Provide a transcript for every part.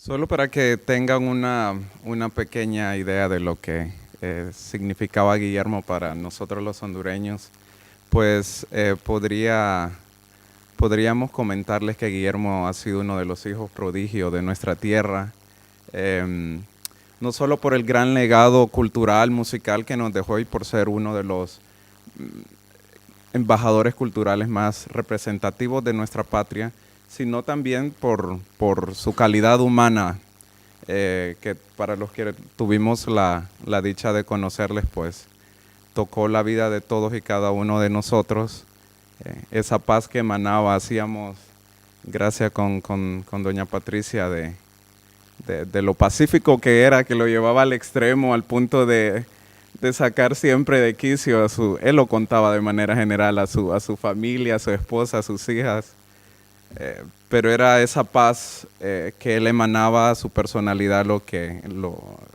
Solo para que tengan una pequeña idea de lo que significaba Guillermo para nosotros los hondureños, pues podríamos comentarles que Guillermo ha sido uno de los hijos prodigios de nuestra tierra, em, no solo por el gran legado cultural, musical que nos dejó y por ser uno de los embajadores culturales más representativos de nuestra patria, sino también por su calidad humana, que para los que tuvimos la dicha de conocerles, pues tocó la vida de todos y cada uno de nosotros. Esa paz que emanaba, hacíamos gracias con doña Patricia de lo pacífico que era, que lo llevaba al extremo, al punto de sacar siempre de quicio él lo contaba de manera general a su familia, a su esposa, a sus hijas, pero era esa paz que él emanaba, su personalidad lo que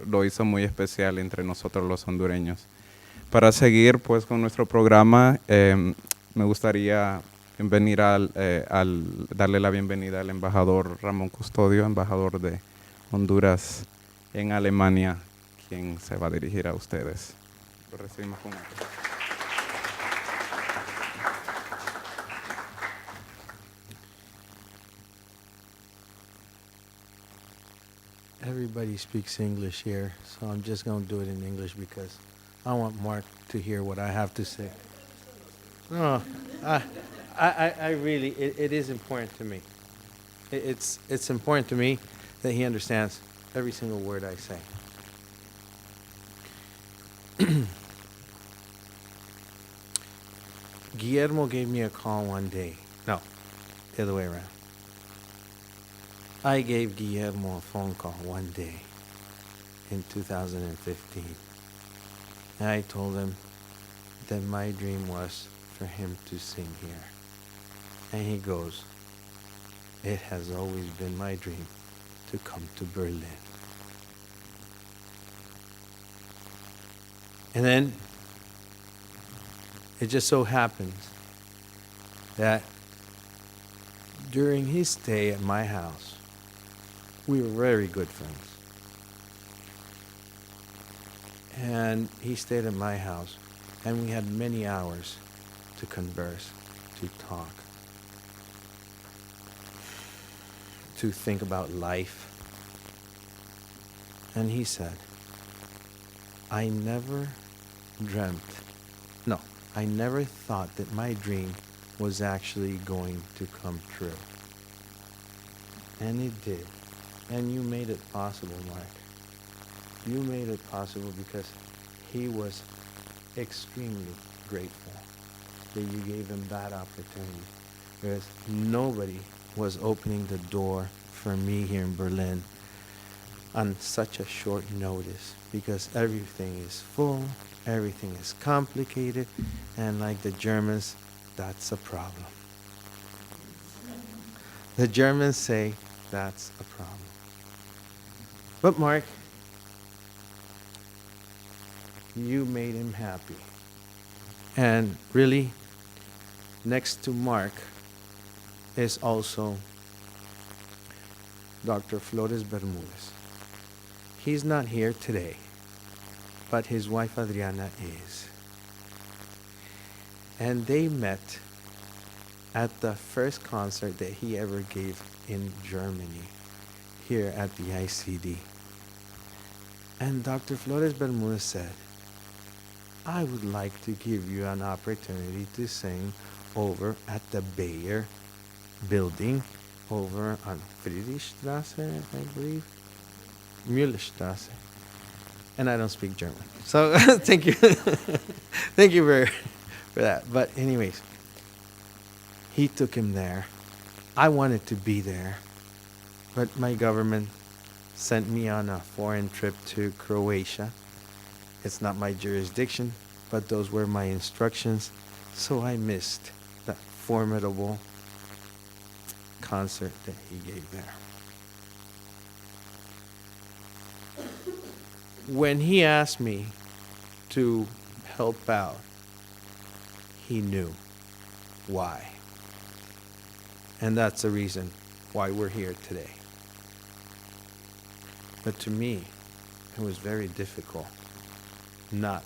lo hizo muy especial entre nosotros los hondureños. Para seguir pues con nuestro programa, me gustaría darle la bienvenida al embajador Ramón Custodio, embajador de Honduras en Alemania, quien se va a dirigir a ustedes. Lo recibimos con un aplauso. Everybody speaks English here, so I'm just going to do it in English because I want Mark to hear what I have to say. No, I really, it is important to me. It's important to me that he understands every single word I say. Guillermo gave me a call one day. No, the other way around. I gave Guillermo a phone call one day in 2015. And I told him that my dream was for him to sing here. And he goes, "It has always been my dream to come to Berlin." And then it just so happens that during his stay at my house, we were very good friends. And he stayed at my house, and we had many hours to converse, to talk, to think about life. And he said, I never thought that my dream was actually going to come true. And it did. And you made it possible, Mark. You made it possible because he was extremely grateful that you gave him that opportunity. Because nobody was opening the door for me here in Berlin on such a short notice, because everything is full, everything is complicated, and like the Germans, that's a problem. The Germans say that's a problem. But Mark, you made him happy. And really, next to Mark is also Dr. Flores Bermudez. He's not here today, but his wife Adriana is. And they met at the first concert that he ever gave in Germany, here at the ICD. And Dr. Flores Bermudez said, I would like to give you an opportunity to sing over at the Bayer building over on Friedrichstrasse, I believe. Mühlstrasse. And I don't speak German. So thank you. Thank you for that. But anyways, he took him there. I wanted to be there, but my government sent me on a foreign trip to Croatia. It's not my jurisdiction, but those were my instructions, so I missed that formidable concert that he gave there. When he asked me to help out, he knew why. And that's the reason why we're here today. But to me, it was very difficult not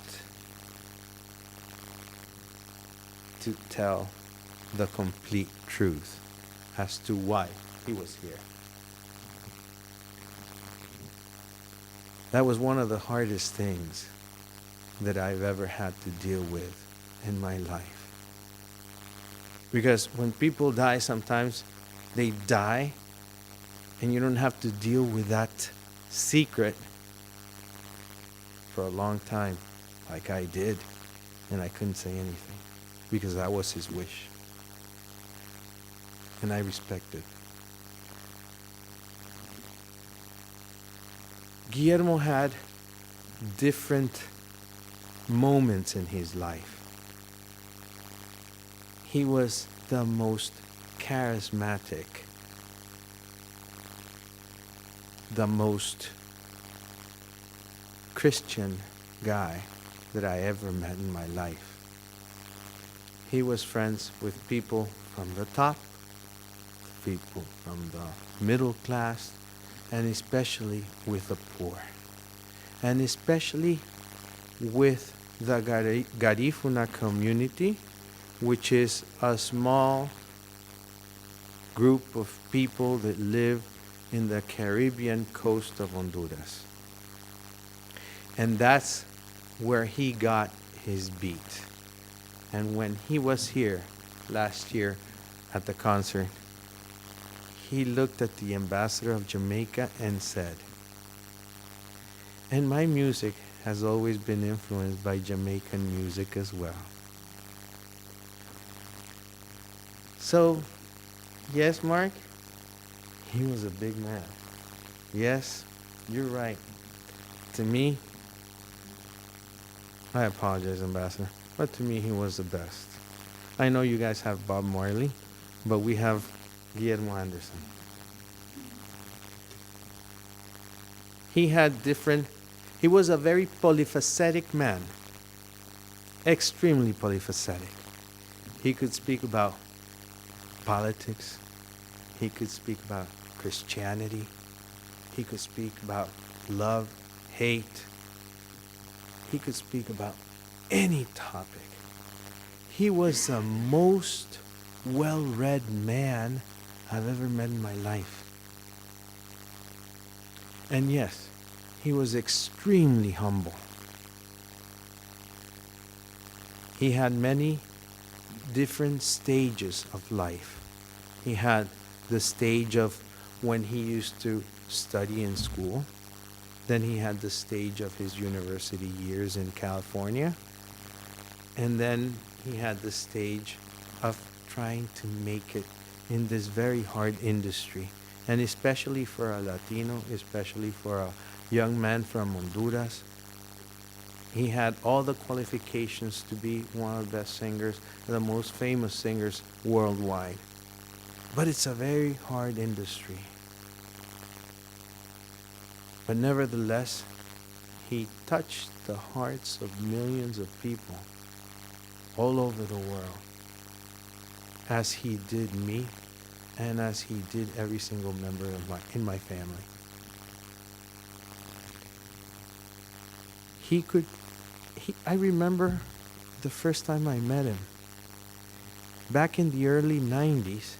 to tell the complete truth as to why he was here. That was one of the hardest things that I've ever had to deal with in my life. Because when people die, sometimes they die and you don't have to deal with that secret for a long time like I did, and I couldn't say anything because that was his wish. And I respect it. Guillermo had different moments in his life. He was the most charismatic, the most Christian guy that I ever met in my life. He was friends with people from the top, people from the middle class, and especially with the poor. And especially with the Garifuna community, which is a small group of people that live in the Caribbean coast of Honduras. And that's where he got his beat. And when he was here last year at the concert, he looked at the ambassador of Jamaica and said, "And my music has always been influenced by Jamaican music as well." So, yes, Mark, he was a big man. Yes, you're right. To me, I apologize, Ambassador, but to me, he was the best. I know you guys have Bob Marley, but we have Guillermo Anderson. He was a very polyphacetic man, extremely polyphacetic. He could speak about politics. He could speak about Christianity. He could speak about love, hate. He could speak about any topic. He was the most well-read man I've ever met in my life. And yes, he was extremely humble. He had many different stages of life. He had the stage of when he used to study in school. Then he had the stage of his university years in California. And then he had the stage of trying to make it in this very hard industry. And especially for a Latino, especially for a young man from Honduras, he had all the qualifications to be one of the best singers, the most famous singers worldwide. But it's a very hard industry. But nevertheless, he touched the hearts of millions of people all over the world, as he did me, and as he did every single member of my family. I remember the first time I met him. Back in the early 90s,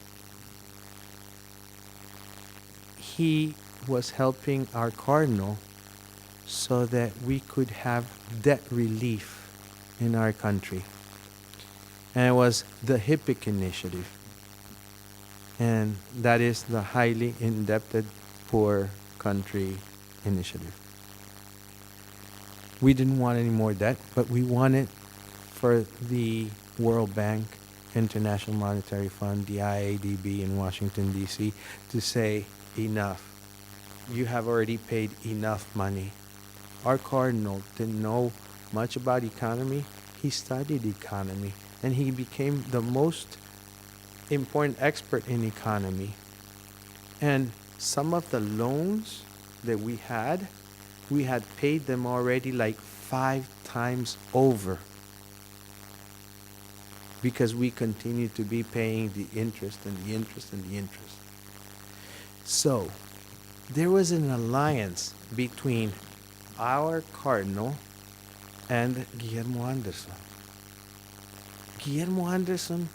he was helping our cardinal so that we could have debt relief in our country. And it was the HIPIC initiative. And that is the Highly Indebted Poor Country Initiative. We didn't want any more debt, but we wanted for the World Bank, International Monetary Fund, the IADB in Washington, D.C. to say, enough. You have already paid enough money. Our cardinal didn't know much about economy. He studied economy, and he became the most important expert in economy. And some of the loans that we had paid them already like 5 times over, because we continued to be paying the interest and the interest and the interest. So there was an alliance between our cardinal and Guillermo Anderson. Guillermo Anderson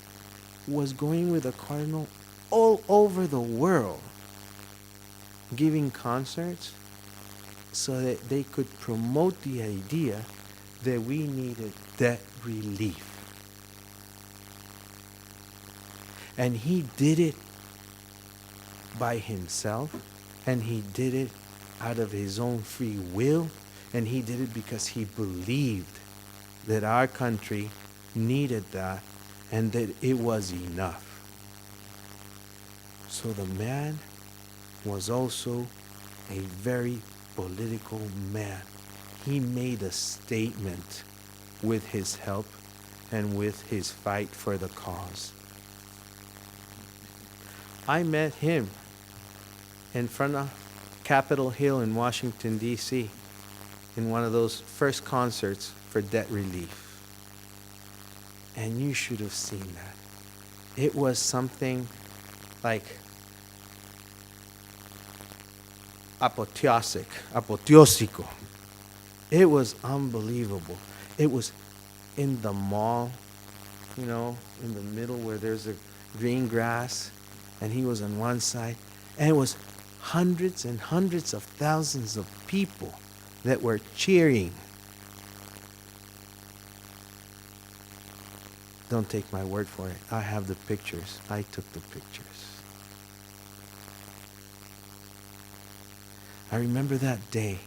was going with the cardinal all over the world, giving concerts so that they could promote the idea that we needed debt relief. And he did it by himself, and he did it out of his own free will, and he did it because he believed that our country needed that and that it was enough. So the man was also a very political man. He made a statement with his help and with his fight for the cause. I met him in front of Capitol Hill in Washington, D.C., in one of those first concerts for debt relief. And you should have seen that. It was something like apoteosico. It was unbelievable. It was in the mall, in the middle where there's a green grass, and he was on one side, and it was hundreds and hundreds of thousands of people that were cheering. Don't take my word for it. I have the pictures. I took the pictures. I remember that day.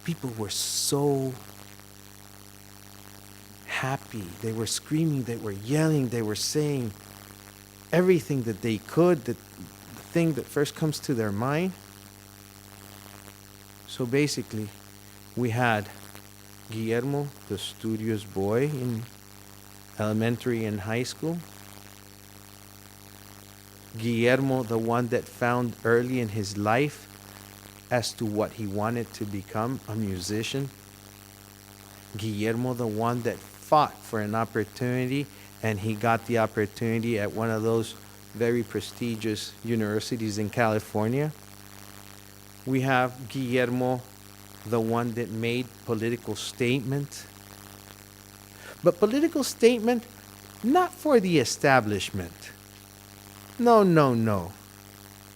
People were so happy. They were screaming, they were yelling, they were saying everything that they could, the thing that first comes to their mind. So basically, we had Guillermo, the studious boy in elementary and high school. Guillermo, the one that found early in his life as to what he wanted to become, a musician. Guillermo, the one that fought for an opportunity, and he got the opportunity at one of those very prestigious universities in California. We have Guillermo, the one that made political statement. But political statement not for the establishment. No, no, no.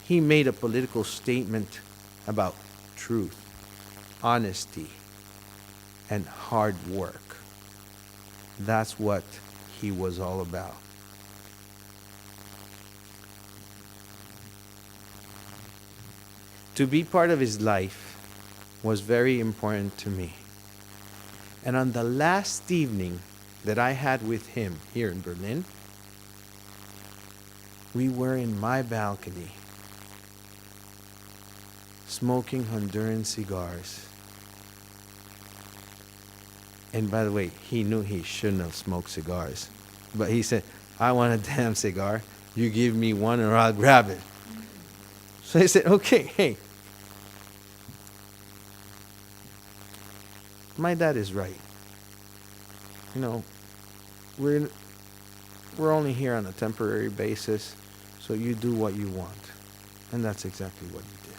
He made a political statement about truth, honesty, and hard work. That's what he was all about. To be part of his life was very important to me. And on the last evening that I had with him here in Berlin, we were in my balcony smoking Honduran cigars. And by the way, he knew he shouldn't have smoked cigars. But he said, I want a damn cigar. You give me one or I'll grab it. So I said, okay, hey. My dad is right. We're only here on a temporary basis, so you do what you want. And that's exactly what he did.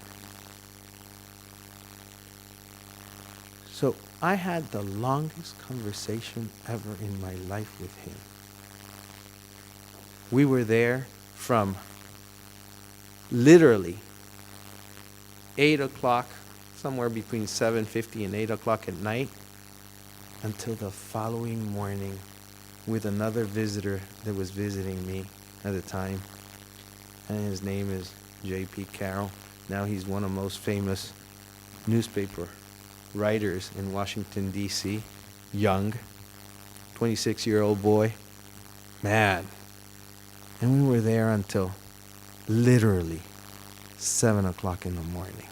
So I had the longest conversation ever in my life with him. We were there from literally 8 o'clock, somewhere between 7:50 and 8 o'clock at night, until the following morning with another visitor that was visiting me at the time. And his name is J.P. Carroll. Now he's one of the most famous newspaper writers in Washington, D.C. Young, 26-year-old boy. Man. And we were there until literally 7 o'clock in the morning.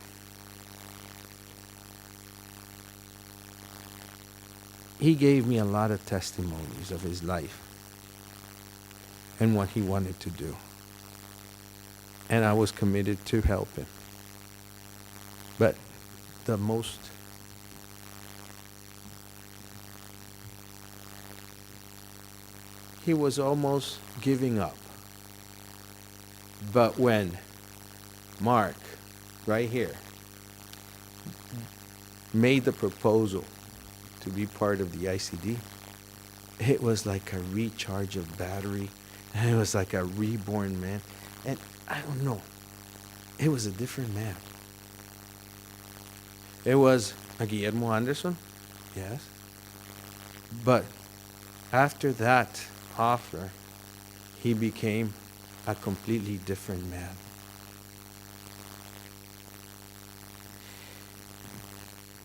He gave me a lot of testimonies of his life and what he wanted to do. And I was committed to help him. But the most he was almost giving up. But when Mark right here, made the proposal to be part of the ICD, it was like a recharge of battery. And it was like a reborn man. And I don't know, it was a different man. It was a Guillermo Anderson, yes. But after that offer, he became a completely different man.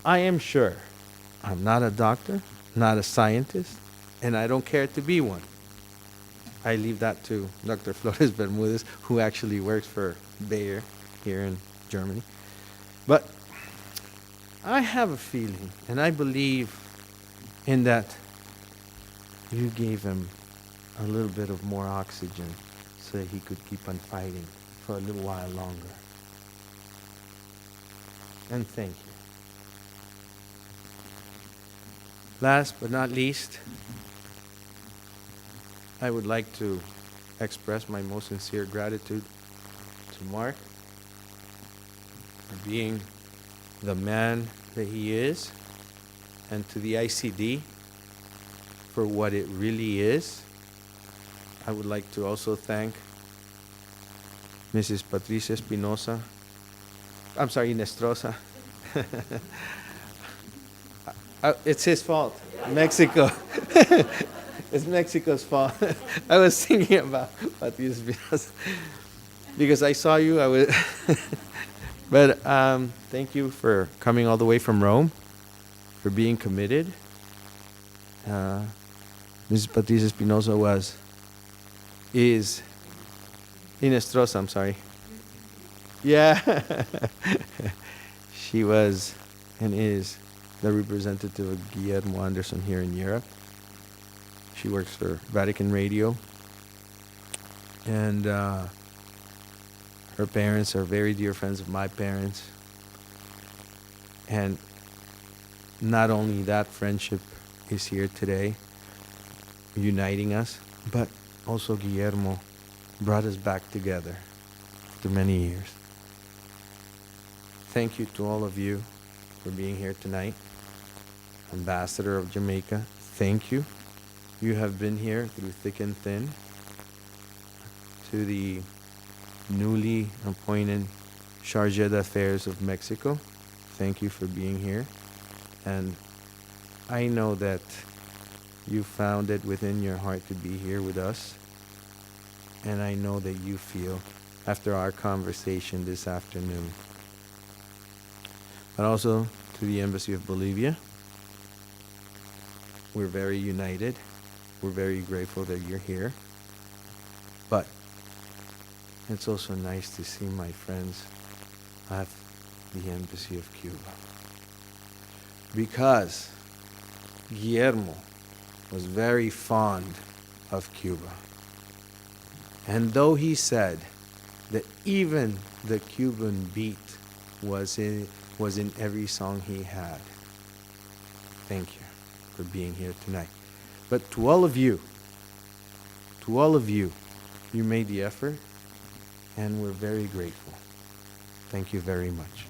I am sure I'm not a doctor, not a scientist, and I don't care to be one. I leave that to Dr. Flores Bermudez, who actually works for Bayer here in Germany. But I have a feeling, and I believe in that you gave him a little bit of more oxygen so that he could keep on fighting for a little while longer. And thank you. Last but not least, I would like to express my most sincere gratitude to Mark for being the man that he is, and to the ICD for what it really is. I would like to also thank Mrs. Patricia Espinosa. I'm sorry, Inestrosa. It's his fault. Mexico. It's Mexico's fault. I was thinking about Patricia Espinosa because I saw you. I was, but thank you for coming all the way from Rome, for being committed. Mrs. Patricia Espinosa is Inestrosa, I'm sorry. Yeah. She was and is the representative of Guillermo Anderson here in Europe. She works for Vatican Radio. And her parents are very dear friends of my parents. And not only that friendship is here today, uniting us, but also Guillermo brought us back together after many years. Thank you to all of you for being here tonight. Ambassador of Jamaica, thank you. You have been here through thick and thin. To the newly appointed Charge d'Affaires of Mexico, thank you for being here. And I know that you found it within your heart to be here with us. And I know that you feel after our conversation this afternoon. But also to the Embassy of Bolivia, we're very united. We're very grateful that you're here. But it's also nice to see my friends at the Embassy of Cuba. Because Guillermo was very fond of Cuba. And though he said that even the Cuban beat was in every song he had, thank you for being here tonight. But to all of you, you made the effort, and we're very grateful. Thank you very much.